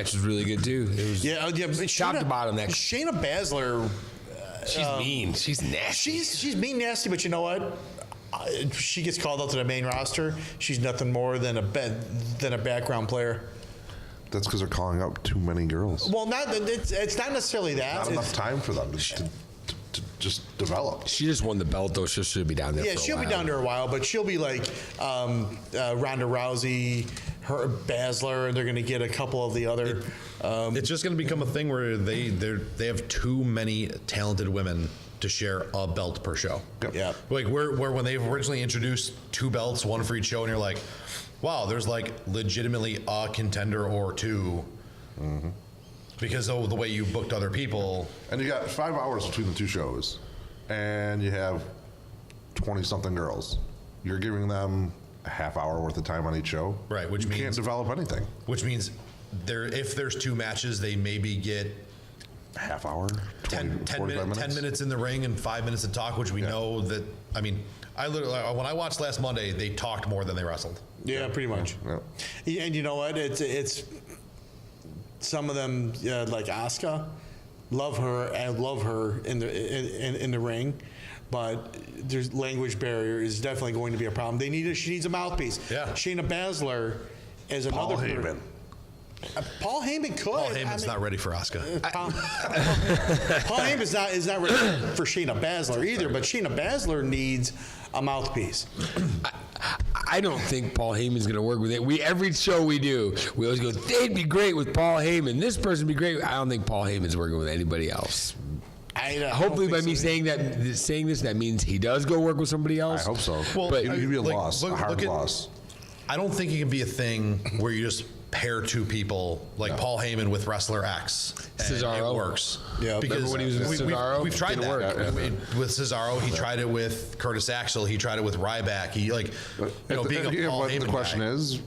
match was really good too. It was top to bottom. Shayna Baszler, she's mean. She's nasty. She's mean, nasty. But you know what? She gets called up to the main roster. She's nothing more than a background player. That's because they're calling up too many girls. Well, it's not necessarily that. Not enough time for them to just develop. She just won the belt, though. She'll be down there. Yeah, she'll be down there a while, but she'll be like Ronda Rousey, her Baszler, and they're going to get a couple of the other. It's just going to become a thing where they have too many talented women to share a belt per show. Yeah. Like where when they originally introduced 2 belts, one for each show, and you're like, wow, there's like legitimately a contender or 2. Mm-hmm. Because of the way you booked other people. And you got 5 hours between the 2 shows, and you have 20-something girls. You're giving them a half hour worth of time on each show. Right, which means... You can't develop anything. Which means if there's 2 matches, they maybe get... A half hour? 10 minutes in the ring and 5 minutes to talk, which we know that... I mean, I literally... When I watched last Monday, they talked more than they wrestled. Yeah, pretty much. Yeah. And you know what? It's some of them like Asuka, love her in the ring, but there's language barrier is definitely going to be a problem. She needs a mouthpiece. Yeah. Shayna Baszler is another. Paul Heyman. Paul Heyman could. Paul Heyman's not ready for Asuka. Paul Heyman's is not ready for Shayna Baszler either, but Shayna Baszler needs a mouthpiece. I don't think Paul Heyman's going to work with it. Every show we do, we always go, they'd be great with Paul Heyman. This person would be great. I don't think Paul Heyman's working with anybody else. Hopefully by me saying this, that means he does go work with somebody else. I hope so. Well, but it'd be a loss, a hard loss. I don't think it can be a thing where you just pair 2 people like Paul Heyman with wrestler X. Cesaro. It works. Yeah, because when he was with Cesaro, we've tried that. With Cesaro, he tried it with Curtis Axel. He tried it with Ryback. He being a Paul Heyman the question guy. is,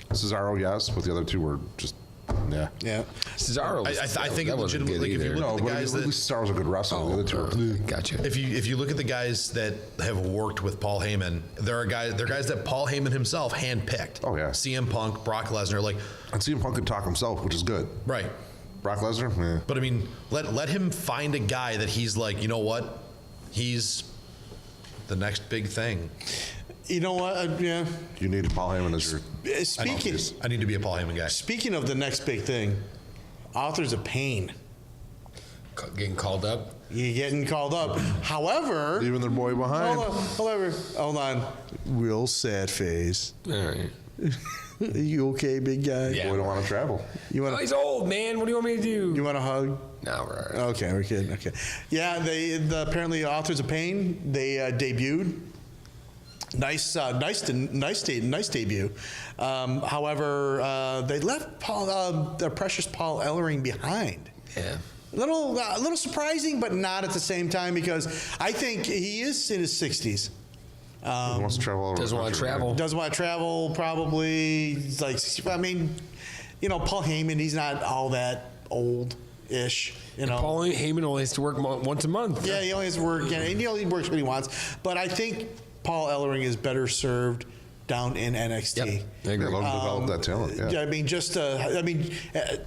Cesaro, yes, but the other 2 were just, yeah. Cesaro. I think it legitimately. If you look at the guys at least Cesaro's a good wrestler. The other 2 are. Gotcha. If you look at the guys that have worked with Paul Heyman, there are guys that Paul Heyman himself handpicked. Oh yeah. CM Punk, Brock Lesnar, and CM Punk could talk himself, which is good. Right. Brock Lesnar, But I mean, let him find a guy that he's like, you know what, he's the next big thing. You know what? Yeah. You need Paul Heyman as your. I need to be a Paul Heyman guy. Speaking of the next big thing, Authors of Pain. Getting called up. You're getting called up. However, leaving their boy behind. Hold on. Real sad face. All right. Are you okay, big guy? Yeah. Boy don't want to travel. He's old, man. What do you want me to do? You want a hug? No, we're all right. Okay, we're good. Okay. Yeah, apparently Authors of Pain, they debuted. Nice debut. However, they left their precious Paul Ellering behind. Yeah. A little surprising, but not at the same time, because I think he is in his 60s. He wants to travel. Doesn't want to travel. Doesn't want to travel. Probably like, I mean, Paul Heyman. He's not all that old-ish. Paul Heyman only has to work once a month. Yeah, he only has to work, and he only works what he wants. But I think Paul Ellering is better served down in NXT. Yep. I agree. Love to develop that talent. Yeah. I mean,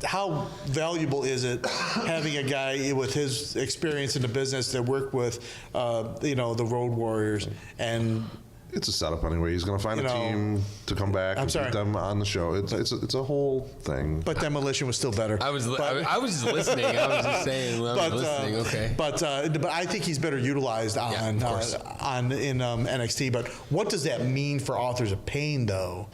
how valuable is it having a guy with his experience in the business that worked with, the Road Warriors and. It's a setup anyway. He's going to find a team to come back and put them on the show. It's a whole thing. But Demolition was still better. I was just listening. I was just saying. Listening. Okay. But I think he's better utilized in NXT. But what does that mean for Authors of Pain, though?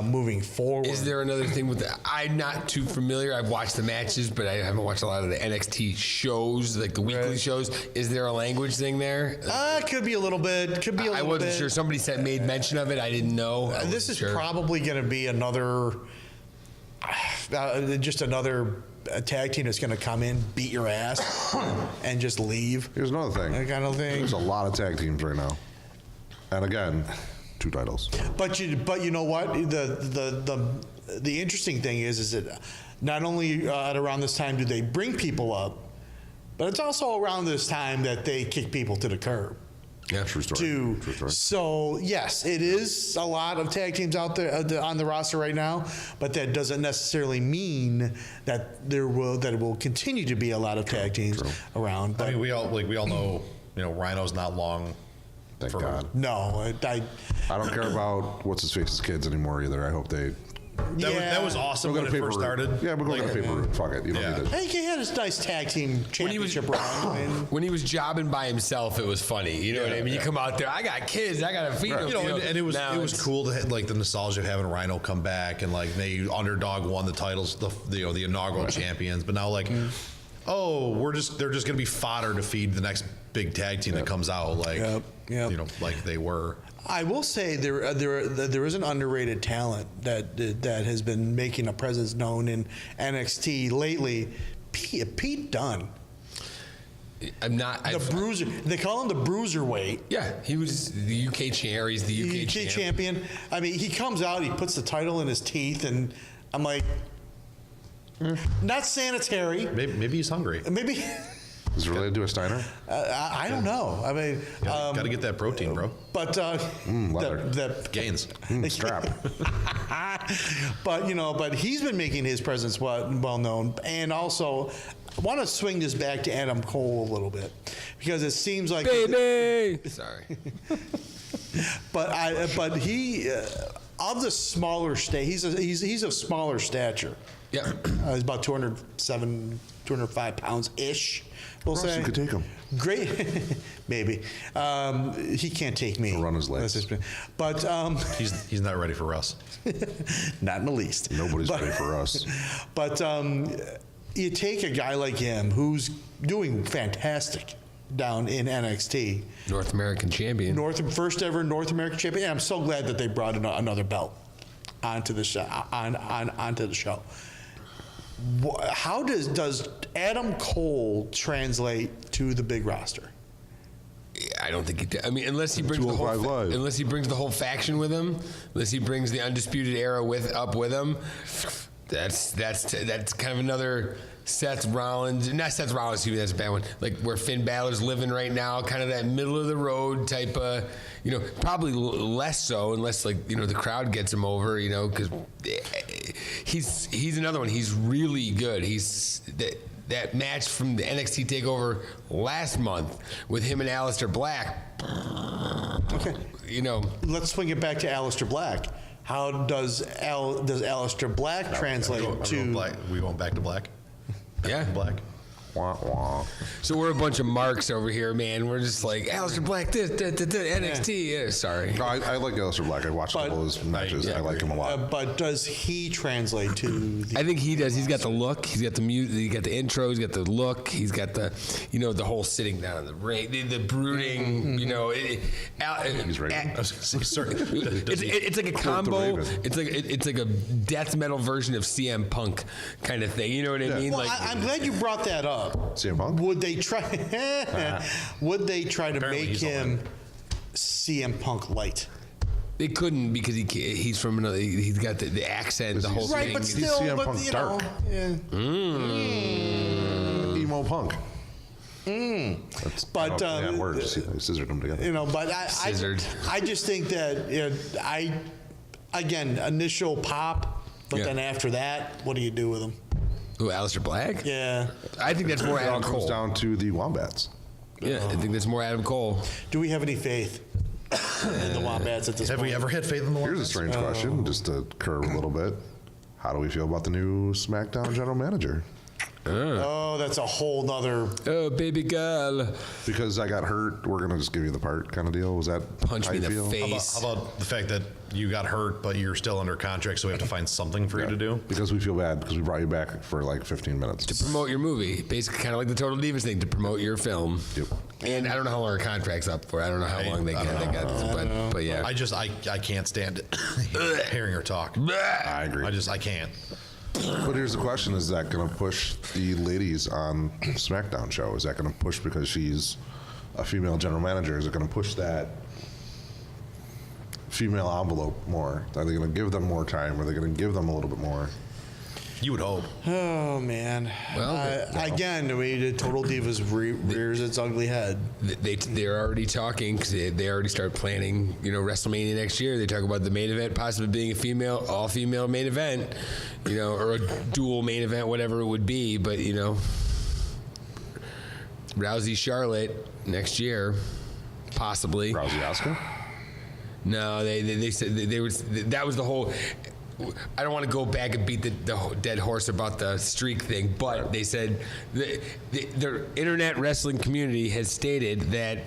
Moving forward. Is there another thing with that? I'm not too familiar. I've watched the matches, but I haven't watched a lot of the NXT shows, like the weekly shows. Is there a language thing there? Could be a little bit. I wasn't sure. Somebody made mention of it. I didn't know. This is probably going to be another tag team that's going to come in, beat your ass, and just leave. Here's another thing. That kind of thing. There's a lot of tag teams right now. And again, 2 titles. But you know what? The interesting thing is that not only at around this time do they bring people up, but it's also around this time that they kick people to the curb. Yeah, true story. To True story. so yes, it is a lot of tag teams out there on the roster right now, but that doesn't necessarily mean that it will continue to be a lot of tag teams around. But I mean, we all know, Rhino's not long. Thank God. no, I don't care about what's his face's kids anymore either. I hope they. That was awesome when it first started. Yeah, we're going to paper route. Fuck it. You don't need I to. think he had his nice tag team championship run. I mean, When he was jobbing by himself, it was funny. You know what I mean? You come out there, I got kids, I got to feed them. And it was Now it was it's- cool to have, the nostalgia of having Rhino come back and they Underdog won the titles, the inaugural champions, but now they're just gonna be fodder to feed the next big tag team that comes out like they were. I will say there is an underrated talent that has been making a presence known in NXT lately. Pete Dunne. I'm not. The bruiser. They call him the bruiserweight. Yeah, he was the UK champ. He's the UK champion. I mean, he comes out, he puts the title in his teeth, and I'm like, not sanitary. Maybe he's hungry. Maybe. Is it related to a Steiner? I don't know. I mean, Got to get that protein, bro. but leather. the Gains. Strap. but he's been making his presence well known, and also I want to swing this back to Adam Cole a little bit because it seems like baby. Sorry. but he of the smaller he's of smaller stature. Yeah. He's about 205 pounds ish. We'll Ross, say you could take him. Great, maybe. He can't take me. He'll run his legs. But He's not ready for us. not in the least. Nobody's ready for us. But you take a guy like him who's doing fantastic down in NXT, North American champion. first ever North American champion. And I'm so glad that they brought another belt onto the show. Onto the show. How does Adam Cole translate to the big roster? I don't think I mean, unless he brings the whole faction with him, unless he brings the Undisputed Era up with him. That's kind of another Seth Rollins. Not Seth Rollins, that's a bad one. Like where Finn Balor's living right now, kind of that middle of the road type of, probably less so unless the crowd gets him over, because he's another one. He's really good. He's that match from the NXT TakeOver last month with him and Aleister Black. Okay. Let's swing it back to Aleister Black. How does Aleister Black translate to? We going back to Black? Yeah. Black. Wah, wah. So we're a bunch of marks over here, man. We're just like Aleister Black, NXT. Yeah, sorry. No, I like Aleister Black. I watched a couple of his matches. I like him a lot. But does he translate to? I think he does. He's got the look. He's got the music. He's got the intro. He's got the look. He's got the, the whole sitting down in the ring, the brooding. He's Raven. Sorry. It's like a combo. It's like a death metal version of CM Punk kind of thing. You know what I mean? Well, I'm glad you brought that up. CM Punk? Would they try? Would they try to Apparently make he's him CM Punk light? They couldn't because he's from another. He's got the accent, the whole Right, thing. but He's still, CM Punk dark. Emo Punk. That's word. Scissored them together. But Scissored. I just think that again, initial pop, but then after that, what do you do with him? Who, Aleister Black? Yeah. I think that's more It all Adam comes Cole. down to the Wombats. Yeah, I think that's more Adam Cole. Do we have any faith in the Wombats at this Have point? we ever had faith in the Here's a strange question, just to curve a little bit. How do we feel about the new SmackDown general manager? Oh, that's a whole nother. Oh, baby girl. Because I got hurt, we're going to just give you the part kind of deal? Was that Punch how me you in the feel? face. How about the fact that you got hurt, but you're still under contract, so we have to find something for you to do? Because we feel bad because we brought you back for like 15 minutes. To promote your movie. Basically, kind of like the Total Divas thing, to promote your film. Yep. And I don't know how long our contract's up for. I don't know how long they got. But yeah. I can't stand it. Hearing her talk. I agree. I can't. But here's the question: is that going to push the ladies on SmackDown show? Is that going to push because she's a female general manager? Is it going to push that female envelope more? Are they going to give them more time? Are they going to give them a little bit more? You would hope. Oh man. Well, again, the Total Divas rears its ugly head. They're already talking because they already start planning. WrestleMania next year. They talk about the main event possibly being a all-female main event, or a dual main event, whatever it would be. But Rousey Charlotte next year, possibly. Rousey Asuka? No, they said that was the whole. I don't want to go back and beat the dead horse about the streak thing, but they said the internet wrestling community has stated that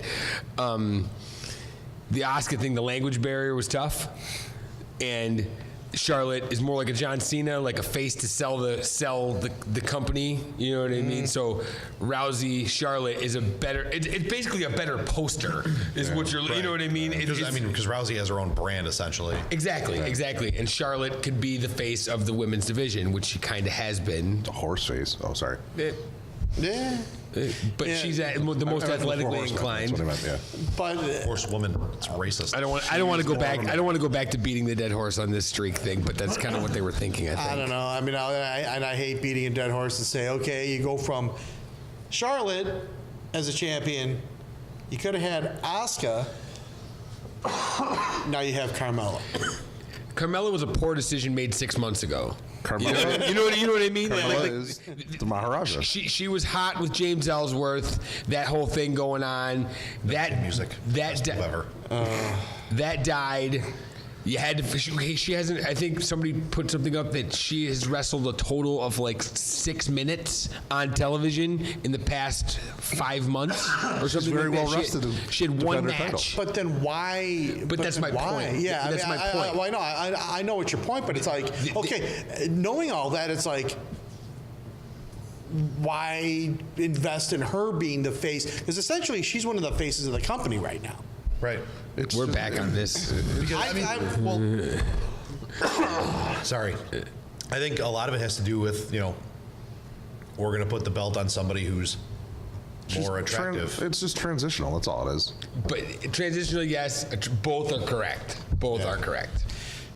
the Asuka thing, the language barrier was tough, and Charlotte is more like a John Cena, like a face to sell the company. You know what I mean? So Rousey Charlotte is a better. It's basically a better poster, is what you're. You know what I mean? Because Rousey has her own brand essentially. Exactly. And Charlotte could be the face of the women's division, which she kind of has been. The horse face. Oh, sorry. Yeah. But she's the most athletically inclined. That's what I meant, yeah. But Horsewoman, it's racist. I don't want to go back. I don't want to go back to beating the dead horse on this streak thing. But that's kind of what they were thinking. I think. I don't know. I mean, I hate beating a dead horse and say, okay, you go from Charlotte as a champion. You could have had Asuka. Now you have Carmella. Carmella was a poor decision made 6 months ago. Carmella, You know what I mean? Carmella is the Maharaja. She was hot with James Ellsworth. That whole thing going on. That music. Best move ever. That died. You had to. She hasn't. I think somebody put something up that she has wrestled a total of like 6 minutes on television in the past 5 months or something. She's very like that. well rested. She had one match. Title. But then why? But that's my why? point. Yeah, That's my point. I know. I know what your point, but it's like, okay, knowing all that, it's like, why invest in her being the face? Because essentially, she's one of the faces of the company right now. Right. We're back on this. Because sorry. I think a lot of it has to do with, we're going to put the belt on somebody who's more attractive. It's just transitional. That's all it is. But transitional, yes, both are correct. Both are correct.